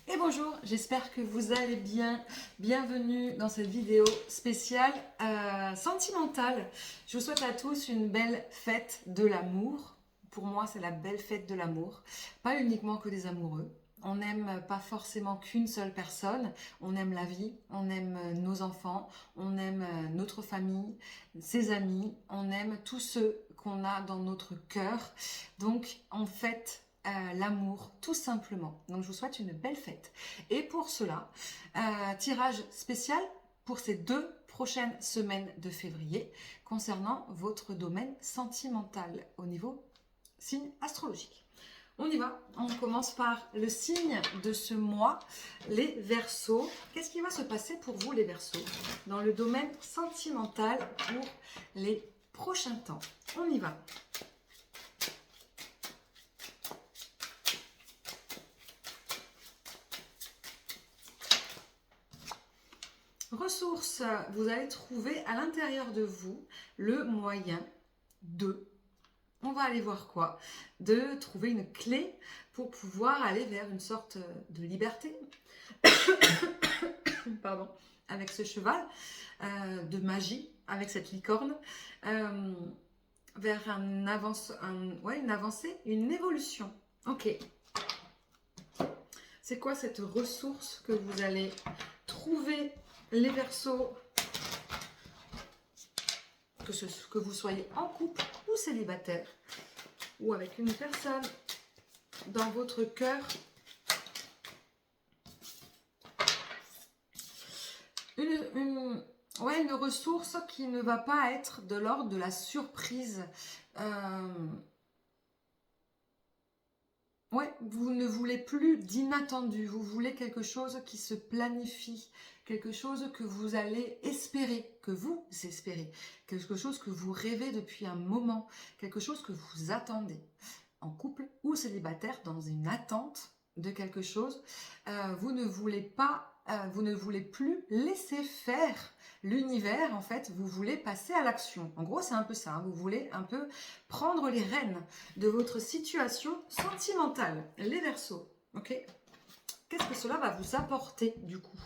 Et bonjour, j'espère que vous allez bien. Bienvenue dans cette vidéo spéciale sentimentale. Je vous souhaite à tous une belle fête de l'amour. Pour moi, c'est la belle fête de l'amour. Pas uniquement que des amoureux. On n'aime pas forcément qu'une seule personne. On aime la vie, on aime nos enfants, on aime notre famille, ses amis. On aime tous ceux qu'on a dans notre cœur. Donc, en fait, l'amour, tout simplement. Donc, je vous souhaite une belle fête. Et pour cela, tirage spécial pour ces 2 prochaines semaines de février concernant votre domaine sentimental au niveau signe astrologique. On y va, on commence par le signe de ce mois, les Verseaux. Qu'est-ce qui va se passer pour vous les Verseaux dans le domaine sentimental pour les prochains temps? On y va. Ressources, vous allez trouver à l'intérieur de vous le moyen on va aller voir quoi? De trouver une clé pour pouvoir aller vers une sorte de liberté. Pardon, avec ce cheval, de magie, avec cette licorne, vers une avancée, une évolution. Ok. C'est quoi cette ressource que vous allez trouver, les Verseaux, que vous soyez en couple ou célibataire, ou avec une personne dans votre cœur? Une ressource qui ne va pas être de l'ordre de la surprise. Vous ne voulez plus d'inattendu, vous voulez quelque chose qui se planifie, quelque chose que vous allez espérer, que vous espérez, quelque chose que vous rêvez depuis un moment, quelque chose que vous attendez, en couple ou célibataire, dans une attente de quelque chose. Vous ne voulez plus laisser faire l'univers, en fait, vous voulez passer à l'action. En gros, c'est un peu ça, hein. Vous voulez un peu prendre les rênes de votre situation sentimentale, les Verseaux. Ok? Qu'est-ce que cela va vous apporter, du coup?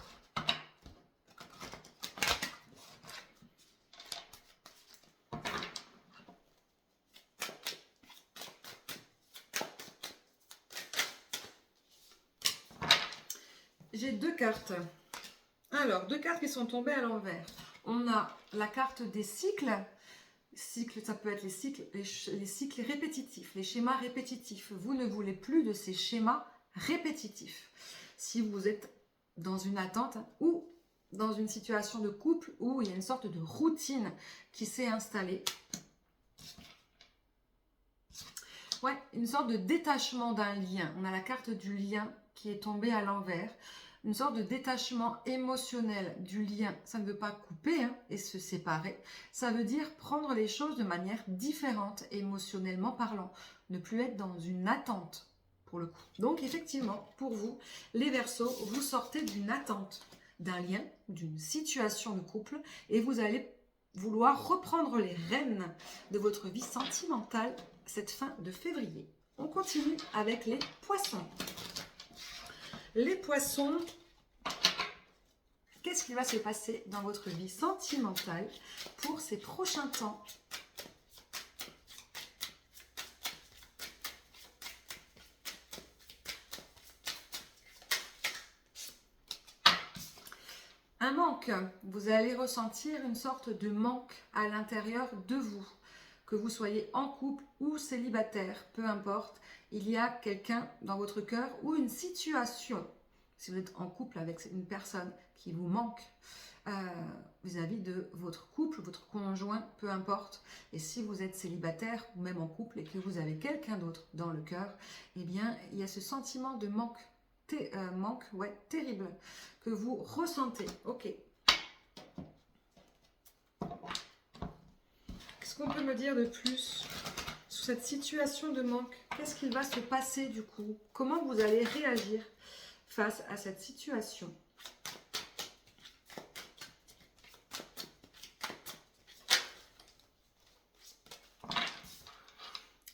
J'ai 2 cartes. Alors, 2 cartes qui sont tombées à l'envers. On a la carte des cycles. Cycles, ça peut être les cycles répétitifs, les schémas répétitifs. Vous ne voulez plus de ces schémas répétitifs. Si vous êtes dans une attente ou dans une situation de couple où il y a une sorte de routine qui s'est installée. Ouais, une sorte de détachement d'un lien. On a la carte du lien qui est tombée à l'envers. Une sorte de détachement émotionnel du lien. Ça ne veut pas couper et se séparer. Ça veut dire prendre les choses de manière différente, émotionnellement parlant. Ne plus être dans une attente, pour le coup. Donc, effectivement, pour vous, les Verseaux, vous sortez d'une attente, d'un lien, d'une situation de couple, et vous allez vouloir reprendre les rênes de votre vie sentimentale cette fin de février. On continue avec les Poissons. Les Poissons, qu'est-ce qui va se passer dans votre vie sentimentale pour ces prochains temps? Un manque. Vous allez ressentir une sorte de manque à l'intérieur de vous. Que vous soyez en couple ou célibataire, peu importe, il y a quelqu'un dans votre cœur ou une situation, si vous êtes en couple avec une personne qui vous manque vis-à-vis de votre couple, votre conjoint, peu importe. Et si vous êtes célibataire ou même en couple et que vous avez quelqu'un d'autre dans le cœur, eh bien, il y a ce sentiment de manque, terrible que vous ressentez. Ok. Qu'est-ce qu'on peut me dire de plus sur cette situation de manque? Qu'est-ce qu'il va se passer du coup? Comment vous allez réagir face à cette situation?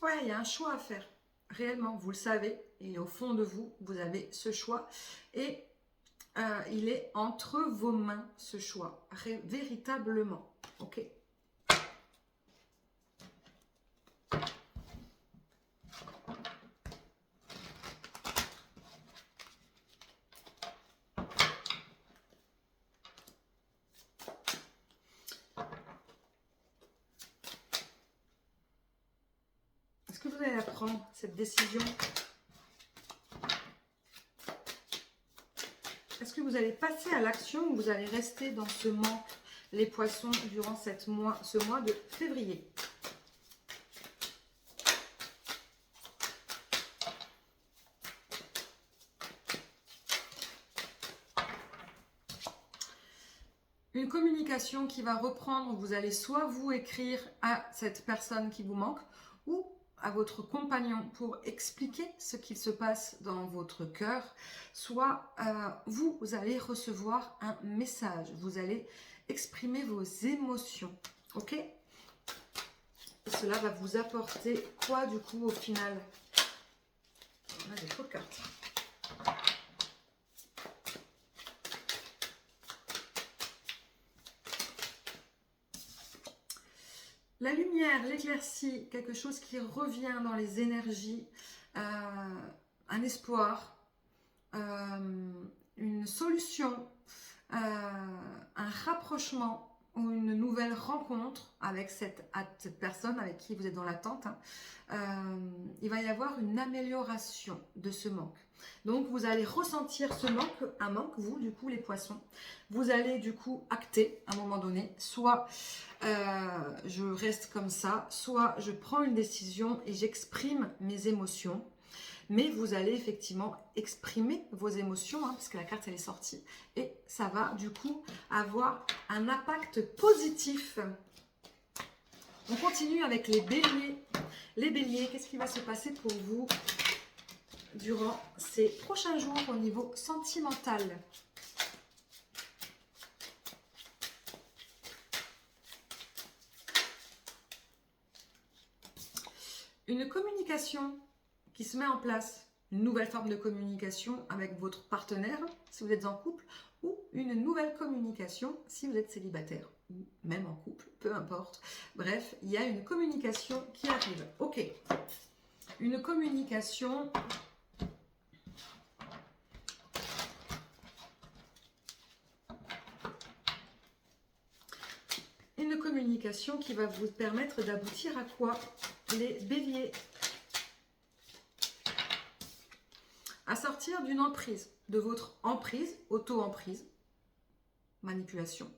Ouais, il y a un choix à faire. réellement, vous le savez, et au fond de vous, vous avez ce choix. Et il est entre vos mains, ce choix, véritablement. Ok. Est-ce que vous allez la prendre, cette décision? Est-ce que vous allez passer à l'action ou vous allez rester dans ce manque, les poissons, durant ce mois de février? Une communication qui va reprendre, vous allez soit vous écrire à cette personne qui vous manque ou à votre compagnon pour expliquer ce qu'il se passe dans votre cœur, soit vous allez recevoir un message, vous allez exprimer vos émotions, ok? Et cela va vous apporter quoi du coup au final? On a des trop de cartes. La lumière, l'éclaircie, quelque chose qui revient dans les énergies, un espoir, une solution, un rapprochement ou une nouvelle rencontre avec cette personne avec qui vous êtes dans l'attente. Il va y avoir une amélioration de ce manque. Donc vous allez ressentir ce manque, un manque, vous du coup les poissons. Vous allez du coup acter à un moment donné, soit je reste comme ça, soit je prends une décision et j'exprime mes émotions. Mais vous allez effectivement exprimer vos émotions, parce que la carte elle est sortie. Et ça va du coup avoir un impact positif. On continue avec les béliers. Les béliers, qu'est-ce qui va se passer pour vous durant ces prochains jours au niveau sentimental? Une communication qui se met en place, une nouvelle forme de communication avec votre partenaire si vous êtes en couple, ou une nouvelle communication si vous êtes célibataire ou même en couple, peu importe. Bref, il y a une communication qui arrive. Ok, une communication qui va vous permettre d'aboutir à quoi, les béliers? À sortir d'une emprise, de votre emprise, auto-emprise, manipulation,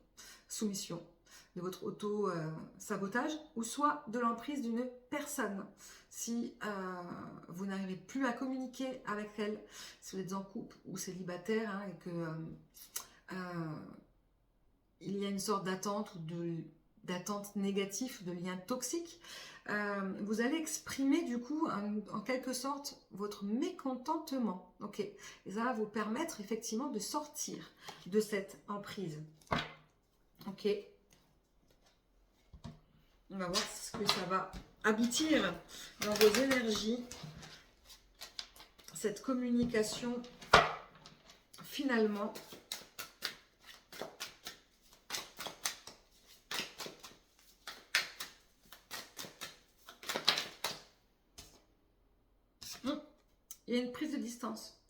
soumission, de votre auto-sabotage, ou soit de l'emprise d'une personne. Si vous n'arrivez plus à communiquer avec elle, si vous êtes en couple ou célibataire, et que il y a une sorte d'attente ou d'attente négative, de lien toxique, vous allez exprimer du coup en quelque sorte votre mécontentement, ok? Et ça va vous permettre effectivement de sortir de cette emprise, ok? On va voir ce que ça va aboutir dans vos énergies, cette communication finalement. Il y a une prise de distance.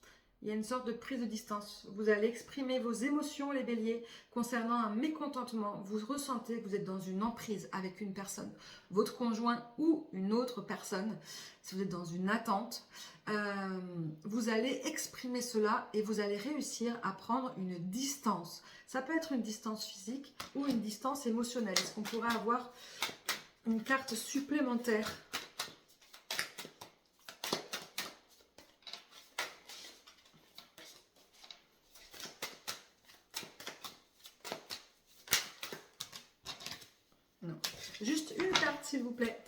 Il y a une sorte de prise de distance. Vous allez exprimer vos émotions, les béliers, concernant un mécontentement. Vous ressentez que vous êtes dans une emprise avec une personne, votre conjoint ou une autre personne. Si vous êtes dans une attente, vous allez exprimer cela et vous allez réussir à prendre une distance. Ça peut être une distance physique ou une distance émotionnelle. Est-ce qu'on pourrait avoir une carte supplémentaire ? Non. Juste une carte, s'il vous plaît.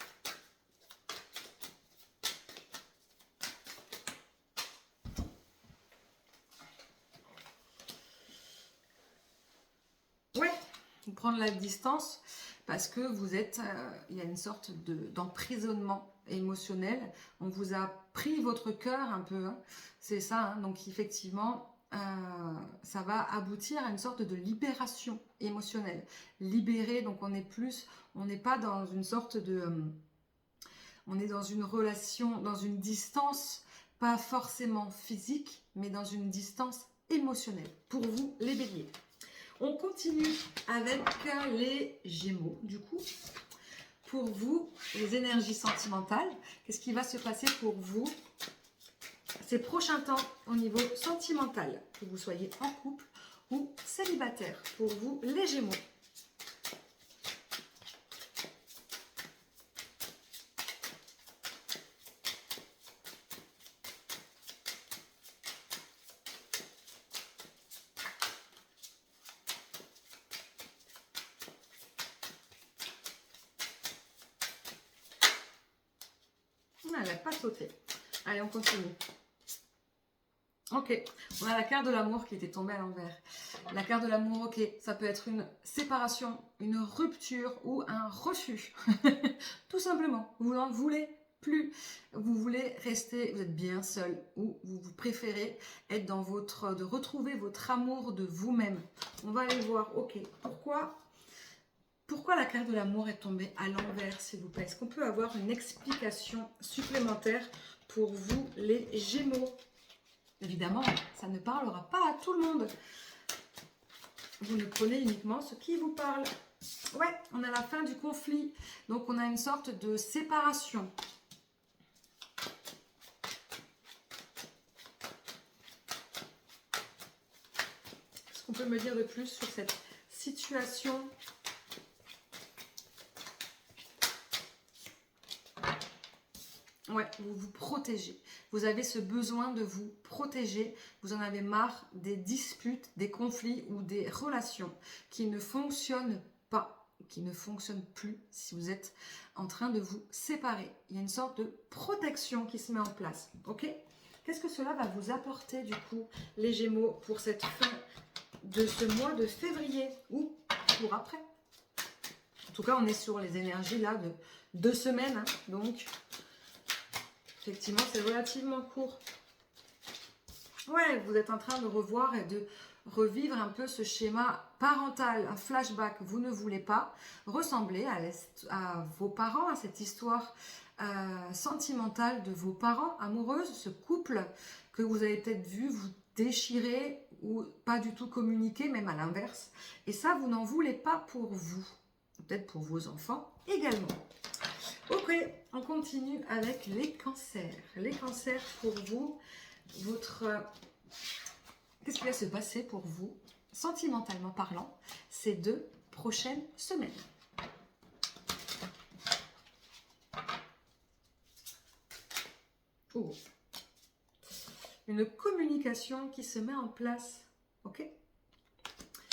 Ouais, prendre la distance. parce que vous êtes, il y a une sorte d'emprisonnement émotionnel. On vous a pris votre cœur un peu, hein. C'est ça, hein. Donc effectivement, ça va aboutir à une sorte de libération émotionnelle. Libéré, donc on n'est pas dans une sorte de... on est dans une relation, dans une distance, pas forcément physique, mais dans une distance émotionnelle. Pour vous, les béliers. On continue avec les Gémeaux, du coup. Pour vous, les énergies sentimentales, qu'est-ce qui va se passer pour vous ces prochains temps au niveau sentimental, que vous soyez en couple ou célibataire, pour vous, les Gémeaux. Elle n'a pas sauté. Allez, on continue. Ok, on a la carte de l'amour qui était tombée à l'envers. La carte de l'amour, ok, ça peut être une séparation, une rupture ou un refus. Tout simplement, vous n'en voulez plus. Vous voulez rester, vous êtes bien seul ou vous préférez être dans de retrouver votre amour de vous-même. On va aller voir, ok, pourquoi la carte de l'amour est tombée à l'envers, s'il vous plaît? Est-ce qu'on peut avoir une explication supplémentaire pour vous, les Gémeaux? Évidemment, ça ne parlera pas à tout le monde. Vous ne prenez uniquement ce qui vous parle. Ouais, on a la fin du conflit. Donc, on a une sorte de séparation. Qu'est-ce qu'on peut me dire de plus sur cette situation ? Ouais, vous vous protégez. Vous avez ce besoin de vous protéger. Vous en avez marre des disputes, des conflits ou des relations qui ne fonctionnent pas, qui ne fonctionnent plus si vous êtes en train de vous séparer. Il y a une sorte de protection qui se met en place. Ok ? Qu'est-ce que cela va vous apporter du coup, les Gémeaux, pour cette fin de ce mois de février ou pour après ? En tout cas, on est sur les énergies là de 2 semaines. Hein, donc... effectivement, c'est relativement court. Ouais, vous êtes en train de revoir et de revivre un peu ce schéma parental, un flashback. Vous ne voulez pas ressembler à vos parents, à cette histoire sentimentale de vos parents amoureuses, ce couple que vous avez peut-être vu vous déchirer ou pas du tout communiquer, même à l'inverse. Et ça, vous n'en voulez pas pour vous. Peut-être pour vos enfants également. Ok, on continue avec les cancers. Les cancers pour vous, qu'est-ce qui va se passer pour vous, sentimentalement parlant, ces 2 prochaines semaines? Oh. Une communication qui se met en place. Ok?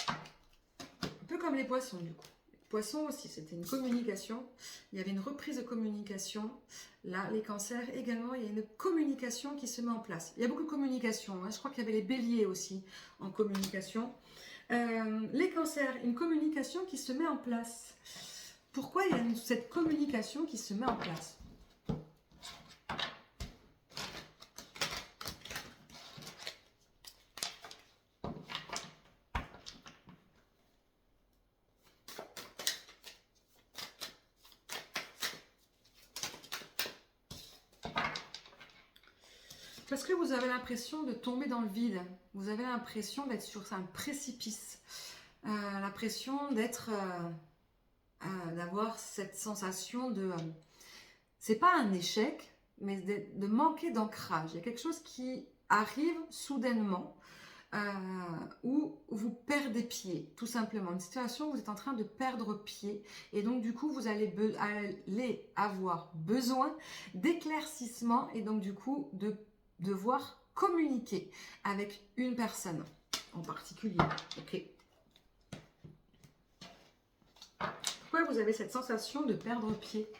Un peu comme les poissons du coup. Poisson aussi, c'était une communication. Il y avait une reprise de communication. Là, les cancers également, il y a une communication qui se met en place. Il y a beaucoup de communication. Hein. Je crois qu'il y avait les béliers aussi en communication. Les cancers, une communication qui se met en place. Pourquoi il y a cette communication qui se met en place ? Parce que vous avez l'impression de tomber dans le vide. Vous avez l'impression d'être sur un précipice. L'impression d'avoir cette sensation de... c'est pas un échec, mais de manquer d'ancrage. Il y a quelque chose qui arrive soudainement où vous perdez pied, tout simplement. Une situation où vous êtes en train de perdre pied. Et donc, du coup, vous allez avoir besoin d'éclaircissement et donc, du coup, de devoir communiquer avec une personne en particulier. Ok. Pourquoi vous avez cette sensation de perdre pied ?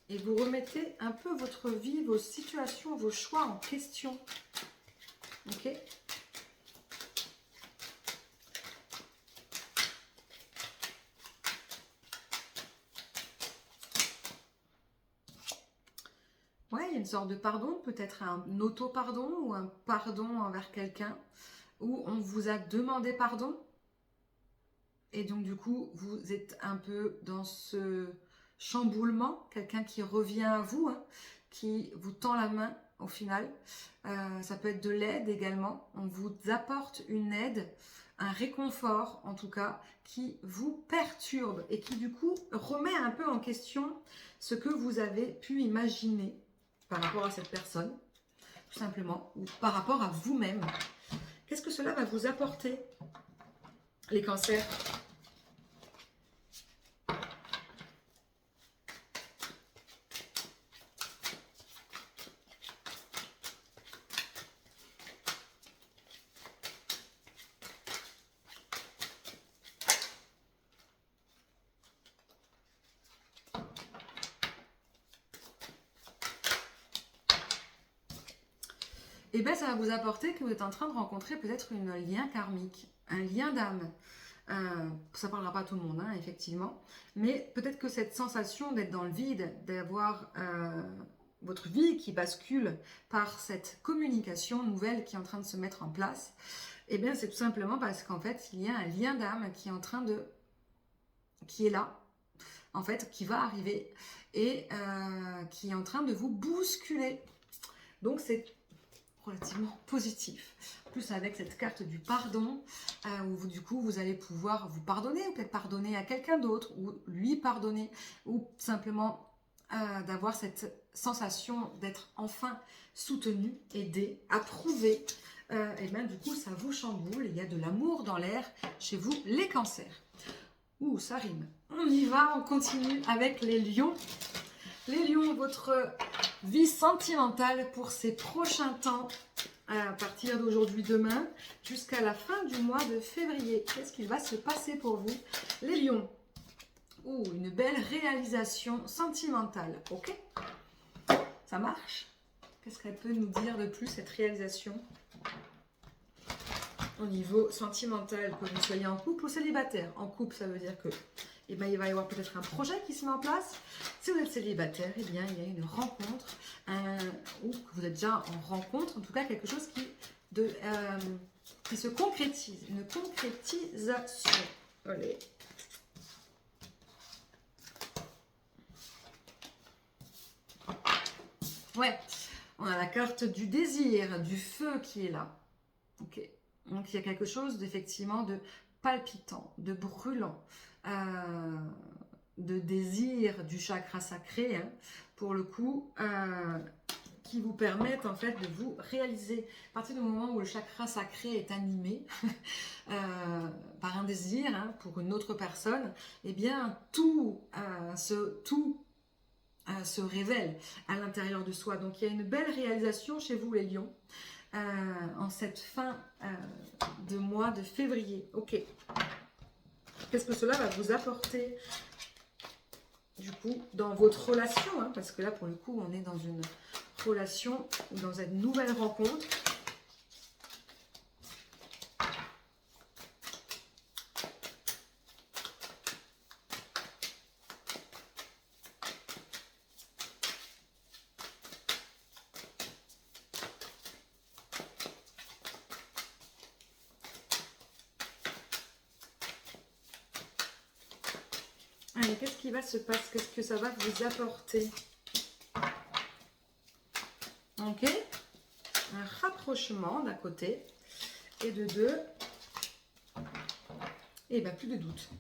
Et vous remettez un peu votre vie, vos situations, vos choix en question. Ok. Ouais, il y a une sorte de pardon, peut-être un auto-pardon ou un pardon envers quelqu'un où on vous a demandé pardon et donc du coup vous êtes un peu dans ce chamboulement, quelqu'un qui revient à vous, hein, qui vous tend la main au final. Ça peut être de l'aide également, on vous apporte une aide, un réconfort en tout cas, qui vous perturbe et qui du coup remet un peu en question ce que vous avez pu imaginer par rapport à cette personne, tout simplement, ou par rapport à vous-même. Qu'est-ce que cela va vous apporter, les cancers? Eh bien, ça va vous apporter que vous êtes en train de rencontrer peut-être un lien karmique, un lien d'âme. Ça ne parlera pas à tout le monde, hein, effectivement. Mais peut-être que cette sensation d'être dans le vide, d'avoir votre vie qui bascule par cette communication nouvelle qui est en train de se mettre en place, eh bien, c'est tout simplement parce qu'en fait, il y a un lien d'âme qui est en train de... qui est là, en fait, qui va arriver et qui est en train de vous bousculer. Donc, c'est relativement positif. En plus avec cette carte du pardon, où vous, du coup vous allez pouvoir vous pardonner, ou peut-être pardonner à quelqu'un d'autre, ou lui pardonner, ou simplement d'avoir cette sensation d'être enfin soutenu, aidé, approuvé. Et bien du coup ça vous chamboule, il y a de l'amour dans l'air chez vous les cancers. Ouh, ça rime. On y va, on continue avec les lions. Les lions, votre vie sentimentale pour ces prochains temps, à partir d'aujourd'hui, demain, jusqu'à la fin du mois de février. Qu'est-ce qu'il va se passer pour vous, les lions? Ouh, une belle réalisation sentimentale. Ok, ça marche. Qu'est-ce qu'elle peut nous dire de plus, cette réalisation au niveau sentimental, que vous soyez en couple ou célibataire? En couple, ça veut dire que eh ben, il va y avoir peut-être un projet qui se met en place. Si vous êtes célibataire, eh bien, il y a une rencontre, ou que vous êtes déjà en rencontre, en tout cas quelque chose qui se concrétise, une concrétisation. Allez. Ouais, on a la carte du désir, du feu qui est là. Ok. Donc il y a quelque chose d'effectivement de palpitant, de brûlant, de désir du chakra sacré, hein, pour le coup, qui vous permettent en fait de vous réaliser. À partir du moment où le chakra sacré est animé par un désir, hein, pour une autre personne, eh bien tout se révèle à l'intérieur de soi. Donc il y a une belle réalisation chez vous les lions. En cette fin de mois de février. Ok. Qu'est-ce que cela va vous apporter du coup dans votre relation, hein, parce que là pour le coup on est dans une relation ou dans une nouvelle rencontre. Allez, qu'est-ce qui va se passer? Qu'est-ce que ça va vous apporter? Ok. Un rapprochement d'un côté. Et de deux. Et bien, plus de doute.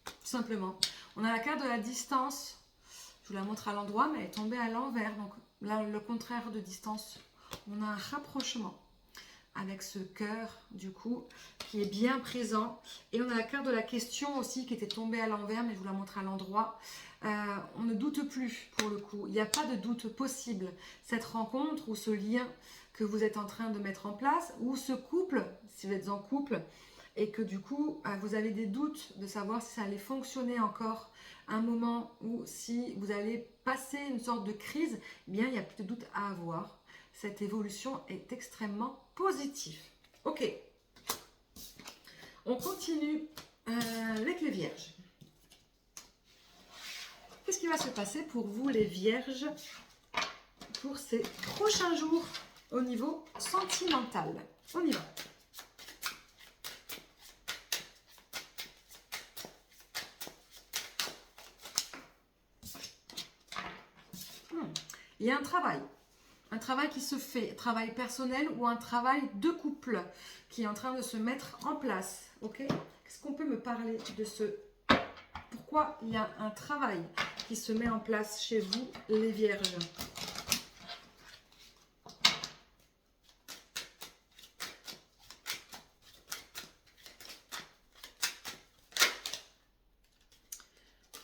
Tout simplement. On a la carte de la distance. Je vous la montre à l'endroit, mais elle est tombée à l'envers. Donc là, le contraire de distance. On a un rapprochement avec ce cœur, du coup, qui est bien présent. Et on a la carte de la question aussi, qui était tombée à l'envers, mais je vous la montre à l'endroit. On ne doute plus, pour le coup. Il n'y a pas de doute possible. Cette rencontre ou ce lien que vous êtes en train de mettre en place, ou ce couple, si vous êtes en couple, et que du coup, vous avez des doutes de savoir si ça allait fonctionner encore un moment, ou si vous allez passer une sorte de crise, eh bien, il n'y a plus de doute à avoir. cette évolution est extrêmement positive. Ok, on continue avec les vierges. Qu'est-ce qui va se passer pour vous les vierges pour ces prochains jours au niveau sentimental? On y va. Il y a un travail qui se fait, travail personnel ou un travail de couple qui est en train de se mettre en place. Ok? Qu'est-ce qu'on peut me parler de ce... Pourquoi il y a un travail qui se met en place chez vous, les vierges?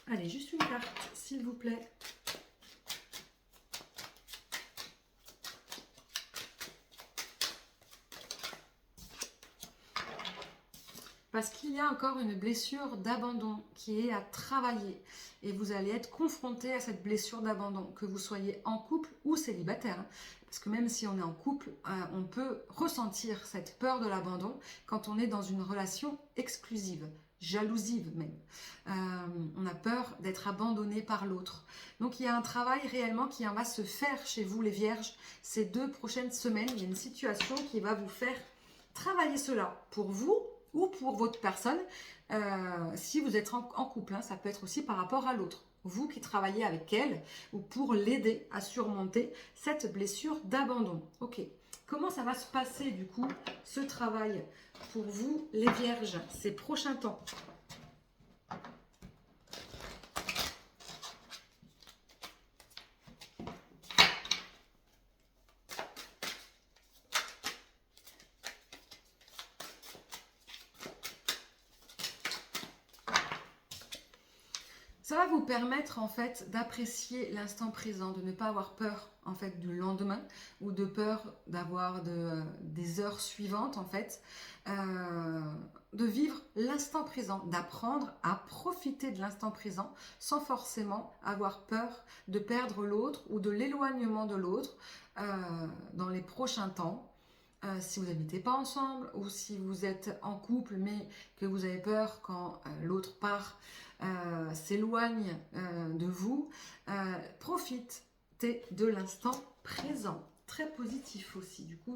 Allez, juste une carte, s'il vous plaît. Parce qu'il y a encore une blessure d'abandon qui est à travailler. Et vous allez être confronté à cette blessure d'abandon, que vous soyez en couple ou célibataire. Parce que même si on est en couple, on peut ressentir cette peur de l'abandon quand on est dans une relation exclusive, jalousive même. On a peur d'être abandonné par l'autre. Donc il y a un travail réellement qui va se faire chez vous les vierges ces 2 prochaines semaines. Il y a une situation qui va vous faire travailler cela pour vous ou pour votre personne, si vous êtes en couple, hein, ça peut être aussi par rapport à l'autre. Vous qui travaillez avec elle, ou pour l'aider à surmonter cette blessure d'abandon. Ok, comment ça va se passer du coup, ce travail pour vous les vierges, ces prochains temps? Ça va vous permettre en fait d'apprécier l'instant présent, de ne pas avoir peur en fait du lendemain ou de peur d'avoir des heures suivantes en fait, de vivre l'instant présent, d'apprendre à profiter de l'instant présent sans forcément avoir peur de perdre l'autre ou de l'éloignement de l'autre dans les prochains temps. Si vous n'habitez pas ensemble ou si vous êtes en couple mais que vous avez peur quand l'autre part, s'éloigne de vous, profitez de l'instant présent. Très positif aussi. Du coup,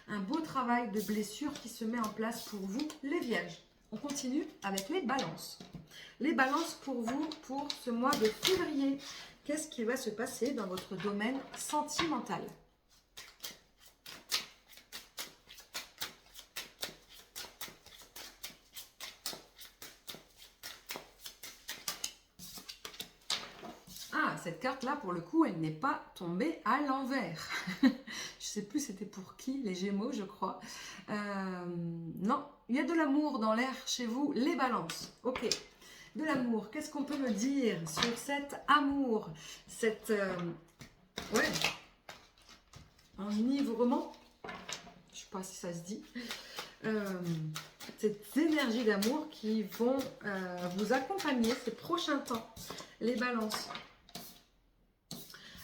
un beau travail de blessure qui se met en place pour vous, les vierges. On continue avec les balances. Les balances pour vous, pour ce mois de février. Qu'est-ce qui va se passer dans votre domaine sentimental ? Cette carte-là, pour le coup, elle n'est pas tombée à l'envers. Je ne sais plus c'était pour qui, les Gémeaux, je crois. Non, il y a de l'amour dans l'air chez vous, les balances. Ok, de l'amour. Qu'est-ce qu'on peut me dire sur cet amour? Cette... ouais, enivrement. Je ne sais pas si ça se dit. Cette énergie d'amour qui vont vous accompagner ces prochains temps. Les balances.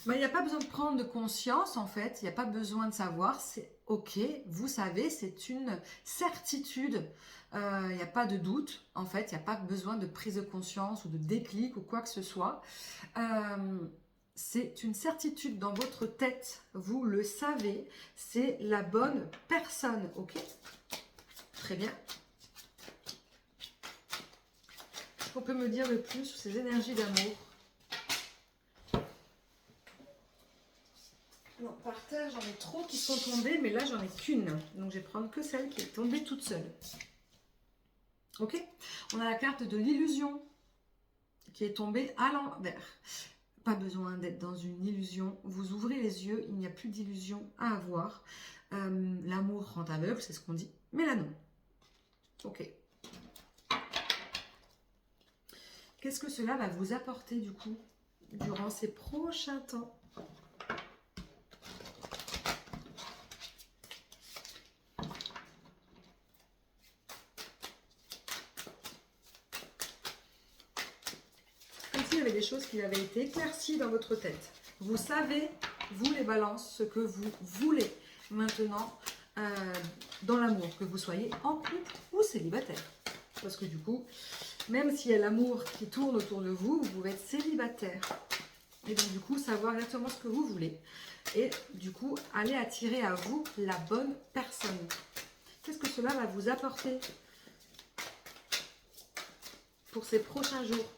Il n'y a pas besoin de prendre de conscience, en fait. Il n'y a pas besoin de savoir. C'est OK, vous savez, c'est une certitude. Il n'y a pas de doute, en fait. Il n'y a pas besoin de prise de conscience ou de déclic ou quoi que ce soit. C'est une certitude dans votre tête. Vous le savez. C'est la bonne personne. OK? Très bien. Qu'est-ce qu'on peut me dire de plus sur ces énergies d'amour? Non, par terre, j'en ai trop qui sont tombées, mais là, j'en ai qu'une. Donc, je vais prendre que celle qui est tombée toute seule. Ok? On a la carte de l'illusion qui est tombée à l'envers. Pas besoin d'être dans une illusion. Vous ouvrez les yeux, il n'y a plus d'illusion à avoir. L'amour rend aveugle, c'est ce qu'on dit. Mais là, non. Ok. Qu'est-ce que cela va vous apporter, du coup, durant ces prochains temps ? Des choses qui avaient été éclaircies dans votre tête. Vous savez vous les balances, ce que vous voulez maintenant dans l'amour, que vous soyez en couple ou célibataire. Parce que du coup, même s'il y a l'amour qui tourne autour de vous, vous pouvez être célibataire. Et donc du coup, savoir exactement ce que vous voulez. Et du coup, aller attirer à vous la bonne personne. Qu'est-ce que cela va vous apporter pour ces prochains jours?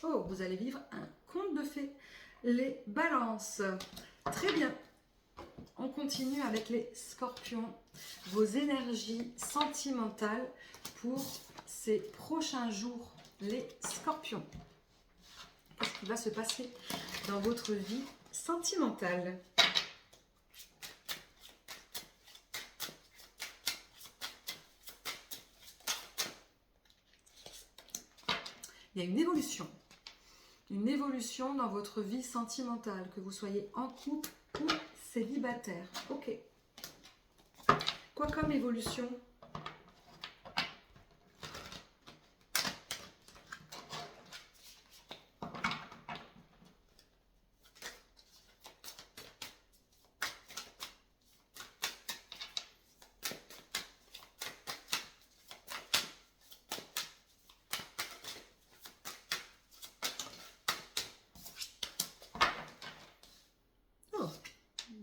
Oh, vous allez vivre un conte de fées. Les balances. Très bien. On continue avec les scorpions. Vos énergies sentimentales pour ces prochains jours, les scorpions. Qu'est-ce qui va se passer dans votre vie sentimentale? Il y a une évolution dans votre vie sentimentale, que vous soyez en couple ou célibataire. Ok. Quoi comme évolution?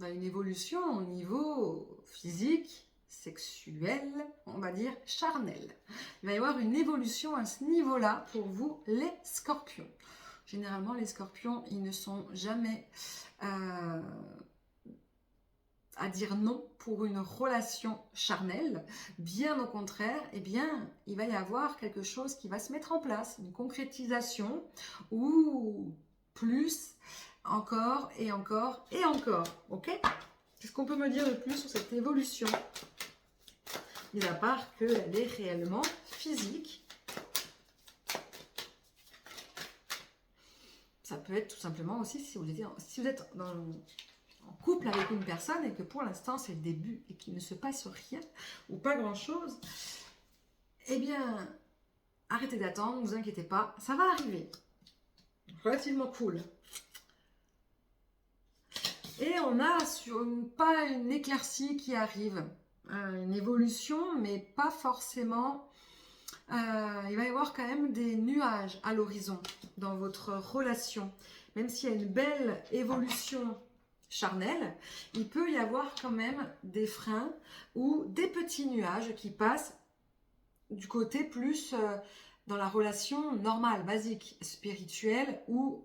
Une évolution au niveau physique, sexuel, on va dire charnel. Il va y avoir une évolution à ce niveau-là pour vous, les scorpions. Généralement, les scorpions, ils ne sont jamais à dire non pour une relation charnelle. Bien au contraire, eh bien, il va y avoir quelque chose qui va se mettre en place, une concrétisation ou plus encore et encore et encore. Ok? Qu'est-ce qu'on peut me dire de plus sur cette évolution? Mis à part qu'elle est réellement physique. Ça peut être tout simplement aussi si vous êtes en couple avec une personne et que pour l'instant c'est le début et qu'il ne se passe rien ou pas grand-chose, eh bien, arrêtez d'attendre, ne vous inquiétez pas, ça va arriver. Relativement cool. Et on a pas une éclaircie qui arrive, une évolution, mais pas forcément. Il va y avoir quand même des nuages à l'horizon dans votre relation. Même s'il y a une belle évolution charnelle, il peut y avoir quand même des freins ou des petits nuages qui passent du côté plus dans la relation normale, basique, spirituelle ou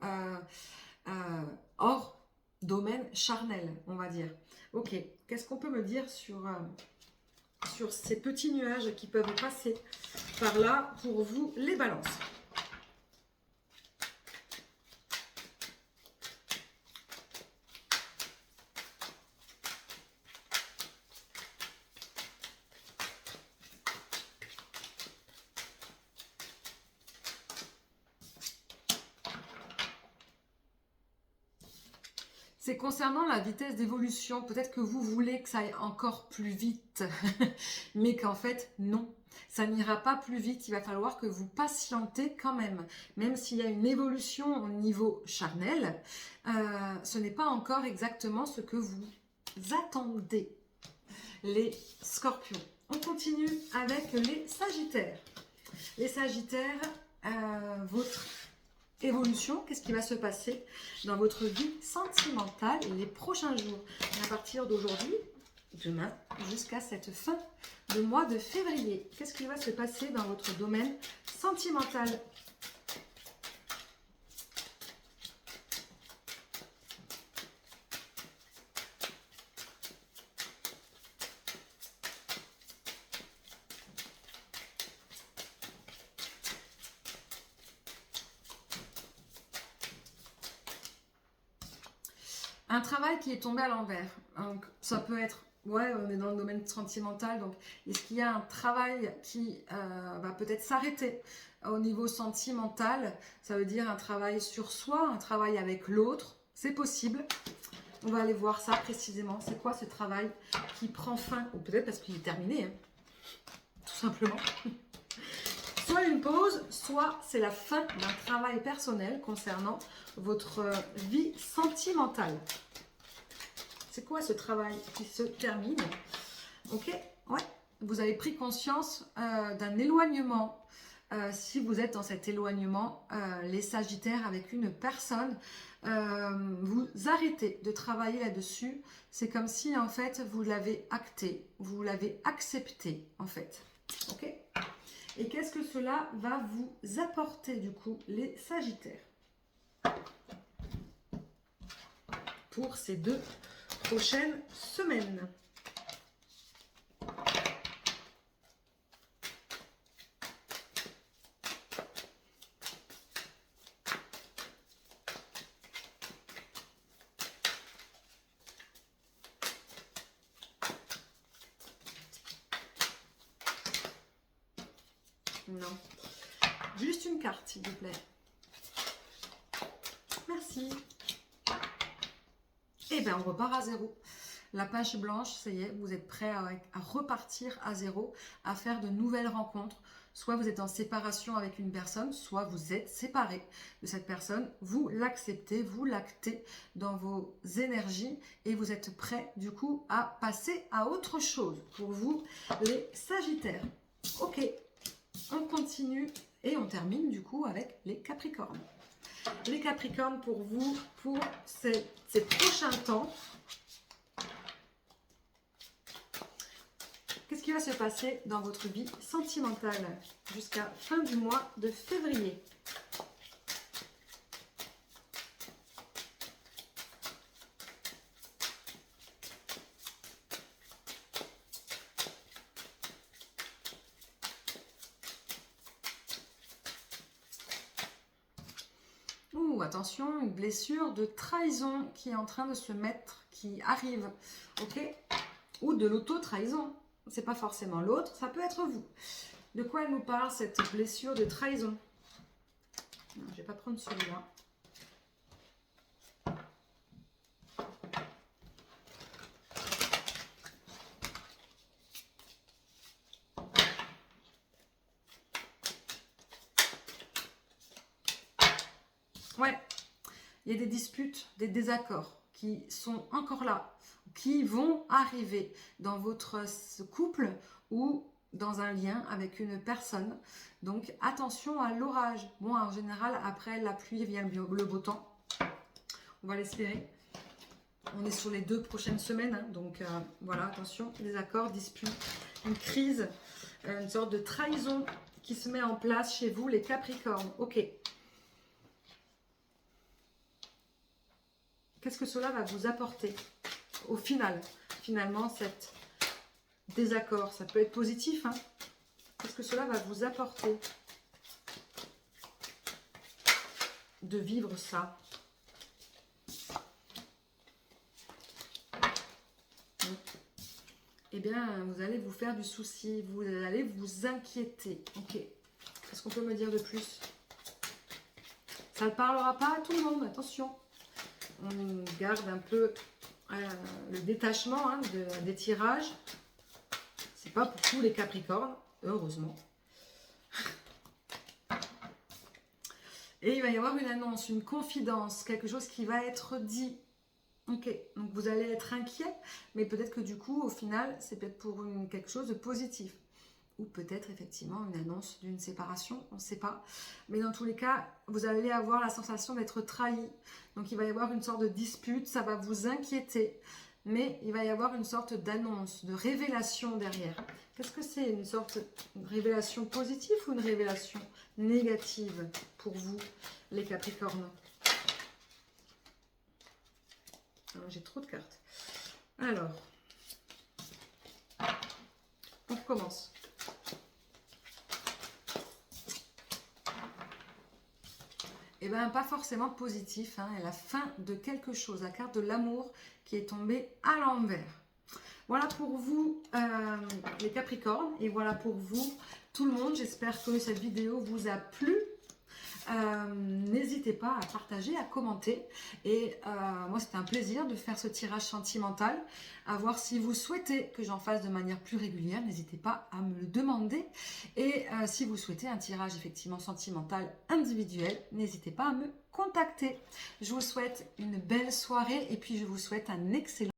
hors domaine charnel, on va dire. Ok, qu'est-ce qu'on peut me dire sur ces petits nuages qui peuvent passer par là pour vous, les balances? C'est concernant la vitesse d'évolution. Peut-être que vous voulez que ça aille encore plus vite, mais qu'en fait, non. Ça n'ira pas plus vite. Il va falloir que vous patientez quand même. Même s'il y a une évolution au niveau charnel, ce n'est pas encore exactement ce que vous attendez, les scorpions. On continue avec les sagittaires. Les sagittaires, votre évolution, qu'est-ce qui va se passer dans votre vie sentimentale les prochains jours, à partir d'aujourd'hui, demain, jusqu'à cette fin de mois de février. Qu'est-ce qui va se passer dans votre domaine sentimental? Un travail qui est tombé à l'envers. Donc, ça peut être, ouais, on est dans le domaine sentimental, donc est-ce qu'il y a un travail qui va peut-être s'arrêter au niveau sentimental? Ça veut dire un travail sur soi, un travail avec l'autre. C'est possible. On va aller voir ça précisément. C'est quoi ce travail qui prend fin? Ou peut-être parce qu'il est terminé, hein, tout simplement. Soit une pause, soit c'est la fin d'un travail personnel concernant votre vie sentimentale. C'est quoi ce travail qui se termine? Ok, ouais. Vous avez pris conscience d'un éloignement. Si vous êtes dans cet éloignement, les Sagittaires, avec une personne, vous arrêtez de travailler là-dessus. C'est comme si, en fait, vous l'avez acté, vous l'avez accepté, en fait. Ok? Et qu'est-ce que cela va vous apporter, du coup, les Sagittaires, pour ces 2 prochaines semaines? Non. Juste une carte, s'il vous plaît. Merci. Et bien, on repart à 0. La page blanche, ça y est, vous êtes prêt à repartir à 0, à faire de nouvelles rencontres. Soit vous êtes en séparation avec une personne, soit vous êtes séparé de cette personne. Vous l'acceptez, vous l'actez dans vos énergies et vous êtes prêt, du coup, à passer à autre chose pour vous, les Sagittaires. Ok. On continue et on termine du coup avec les Capricornes. Les Capricornes, pour vous, pour ces prochains temps, qu'est-ce qui va se passer dans votre vie sentimentale jusqu'à fin du mois de février? Attention, une blessure de trahison qui est en train de se mettre, qui arrive, ok? Ou de l'auto-trahison. C'est pas forcément l'autre, ça peut être vous. De quoi elle nous parle, cette blessure de trahison? Non, je vais pas prendre celui-là. Ouais, il y a des disputes, des désaccords qui sont encore là, qui vont arriver dans votre couple ou dans un lien avec une personne. Donc attention à l'orage. Bon, en général, après la pluie vient le beau temps. On va l'espérer. On est sur les 2 prochaines semaines, hein, donc voilà, attention, désaccords, disputes, une crise, une sorte de trahison qui se met en place chez vous, les Capricornes. Ok. Qu'est-ce que cela va vous apporter au final? Finalement, cet désaccord, ça peut être positif. Hein. Qu'est-ce que cela va vous apporter de vivre ça? Eh bien, vous allez vous faire du souci, vous allez vous inquiéter. Ok. Qu'est-ce qu'on peut me dire de plus? Ça ne parlera pas à tout le monde, attention. On garde un peu le détachement hein, des tirages. C'est pas pour tous les Capricornes, heureusement. Et il va y avoir une annonce, une confidence, quelque chose qui va être dit. Ok, donc vous allez être inquiet, mais peut-être que du coup, au final, c'est peut-être pour quelque chose de positif. Ou peut-être effectivement une annonce d'une séparation, on ne sait pas. Mais dans tous les cas, vous allez avoir la sensation d'être trahi. Donc il va y avoir une sorte de dispute, ça va vous inquiéter. Mais il va y avoir une sorte d'annonce, de révélation derrière. Qu'est-ce que c'est? Une sorte de révélation positive ou une révélation négative pour vous, les Capricornes? J'ai trop de cartes. Alors, on recommence. Eh bien, pas forcément positif, hein, et la fin de quelque chose, la carte de l'amour qui est tombée à l'envers. Voilà pour vous, les Capricornes, et voilà pour vous, tout le monde. J'espère que cette vidéo vous a plu. N'hésitez pas à partager, à commenter. Et moi, c'était un plaisir de faire ce tirage sentimental. À voir si vous souhaitez que j'en fasse de manière plus régulière. N'hésitez pas à me le demander. Et si vous souhaitez un tirage effectivement sentimental individuel, n'hésitez pas à me contacter. Je vous souhaite une belle soirée et puis je vous souhaite un excellent